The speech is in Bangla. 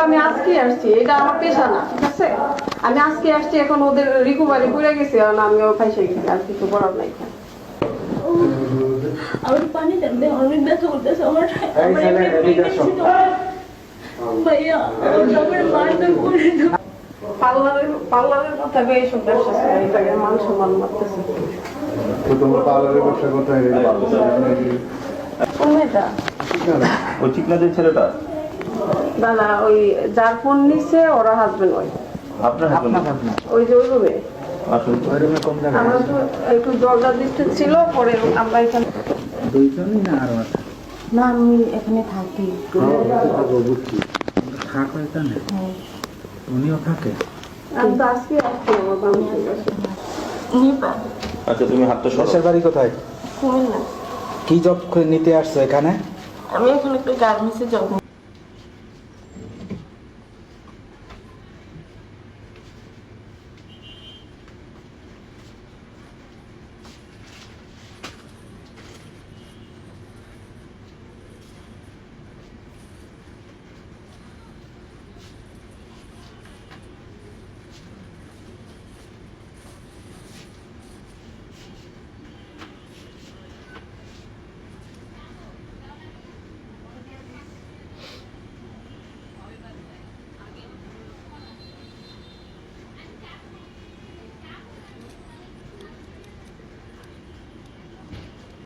আমি আজকে আসছি, এটা আমার পেশা না, ঠিক আছে? আমি আজকে আসছি, এখন ওদের রিকভারি করে গেছে, আর আমিও ফাইসে গেছি, আর কিছু করার নাই। আমার পানি দেন, অনেক ব্যথা করতেছে আমার। ভাইয়া আমার মারটা করে দাও। পার্লারের কথা বেশ ব্যবসা ছিল, এটাকে মান সম্মান মারতেছে। তো তোমার পার্লারের ব্যবসা করতে হয় কোন মেয়েটা? ওই চিকনাদের ছেলেটা দাদা, ওই যার ফোন নিচ্ছে ওরা হাজবেন্ড ওই আপনার ওই যে ওই রুমে আসলে আমরা তো একটু জলটা দিতে ছিল, পরে আমরা এখানে দুইজনই না আরো আছে? না, আমি এখানে থাকি। বুঝছি থাকো এখানে, উনিও থাকে। আমি তো আজকে আসছি আমার বান্ধবীর কাছে। নিপা আচ্ছা তুমি হাতটা সরাও। দেশের বাড়ি কোথায়? কুমিল্লা। কি জব নিতে আসছো এখানে? আমি এখন একটু গার্মেন্টসে জব